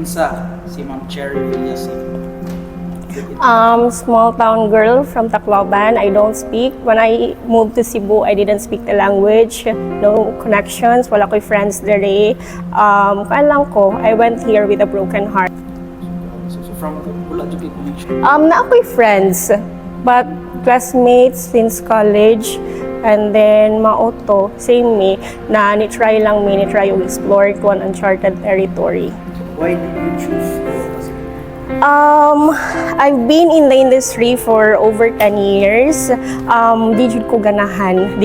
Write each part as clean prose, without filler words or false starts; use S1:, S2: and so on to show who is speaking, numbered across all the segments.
S1: Sa si Ma'am Cherry Villasin.
S2: Small town girl from Tacloban. I don't speak. When I moved to Cebu, I didn't speak the language. No connections. Wala ko'y friends dere. Kaan lang ko, I went here with a broken heart.
S1: So from wala jud kay connection.
S2: Na ako'y friends, but classmates since college. And then mauto, same me, na ni-try lang me, ni-try yung explore ko an uncharted territory.
S1: Why did you choose?
S2: I've been in the industry for over 10 years. Di jud ko ganahan.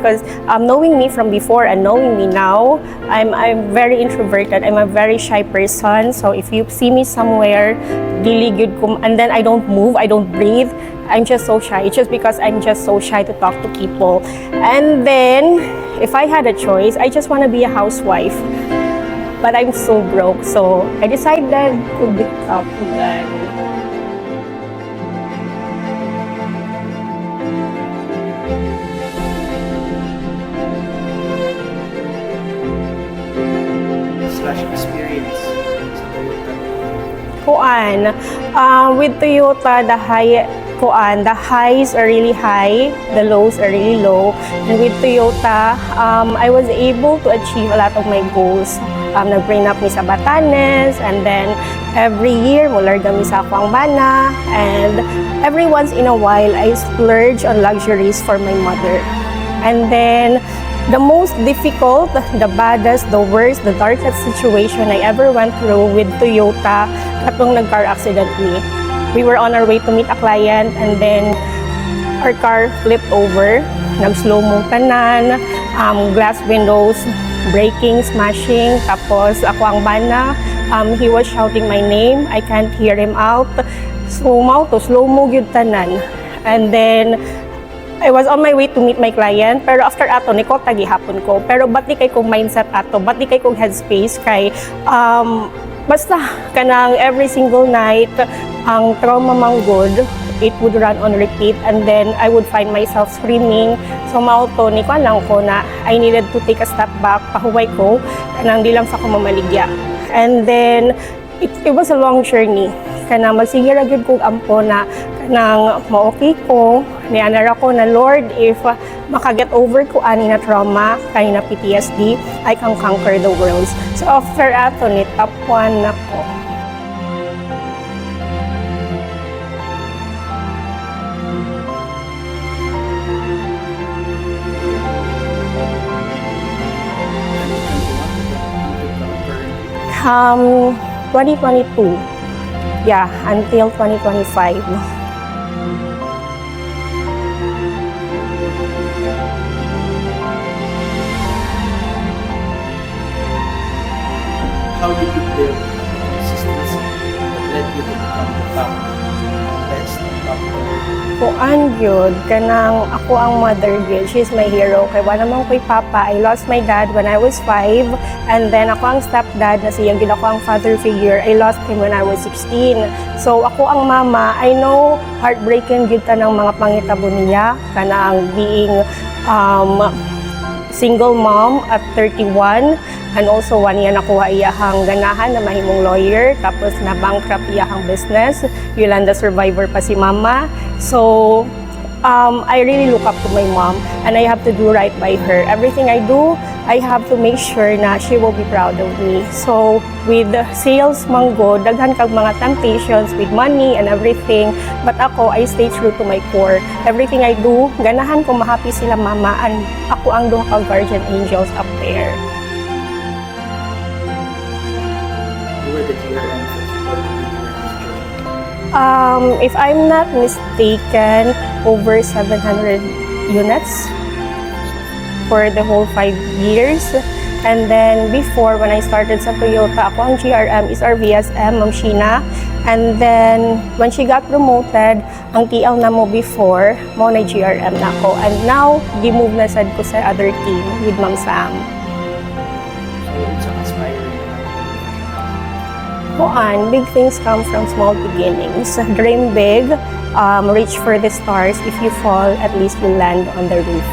S2: Because knowing me from before and knowing me now, I'm very introverted. I'm a very shy person. So if you see me somewhere, dili gyud ko, and then I don't move, I don't breathe. I'm just so shy. It's just because I'm just so shy to talk to people. And then, if I had a choice, I just want to be a housewife. But I'm so broke, so I decided to become that.
S1: Slash experience sa Toyota.
S2: With Toyota, the highs are really high, the lows are really low. And with Toyota, I was able to achieve a lot of my goals. Nag-bring up mi sa Batanes, and then every year, mularga mi sa Akuangbana, and every once in a while, I splurge on luxuries for my mother. And then, the most difficult, the baddest, the worst, the darkest situation I ever went through with Toyota, katong nag-car accident me. We were on our way to meet a client, and then our car flipped over. Nag-slow mo tanan, glass windows, breaking, smashing, tapos Akuangbana, he was shouting my name, I can't hear him out. So, slow mo gyud tanan. And then, I was on my way to meet my client, pero after ato, niko tagihapon ko. Pero ba't di kay kong mindset ato, ba't di kay kong headspace kay, basta kanang every single night, ang trauma manggod, it would run on repeat, and then I would find myself screaming. So mauto, ni ko lang ko na I needed to take a step back, pahuway ko, kanang di lang sa ko mamaligya. And then, it was a long journey. Kanang magsige ra gyud kog ampo na kanang ma-okay ko, nianara ko na Lord, if makaget over ko ani na trauma, kani na PTSD, I can conquer the world. So after ato ni top 1 na ko. Um, 2022. Yeah, until 2025.
S1: How did you build consistency that led you to become the top best top
S2: Yun, kanang ako ang mother gyud. She's my hero. Kay wala naman ko'y papa. I lost my dad when I was 5. And then ako ang stepdad, na siya gyud ako ang father figure. I lost him when I was 16. So ako ang mama. I know heartbreaking gyud tanang mga pangitabo niya. Kanang being single mom at 31. And also, 1 year nakuha iyahang ganahan na mahimong lawyer. Tapos, na-bankrupt iyahang business. Yolanda survivor pa si mama. So, I really look up to my mom. And I have to do right by her. Everything I do, I have to make sure na she will be proud of me. So, with sales manggo, daghan kag mga temptations with money and everything. But ako, I stay true to my core. Everything I do, ganahan ko ma-happy sila mama. And ako ang duha ka guardian angels up there. If I'm not mistaken, over 700 units for the whole 5 years. And then before, when I started sa Toyota, ako ang GRM is our VSM, Ma'am Sheena. And then, when she got promoted, ang TL na mo before, mo na GRM na ako. And now, gi-move na sad ko sa other team with Ma'am Sam.
S1: So, it's an inspiring.
S2: Big things come from small beginnings. Dream big, reach for the stars. If you fall, at least you land on the roof.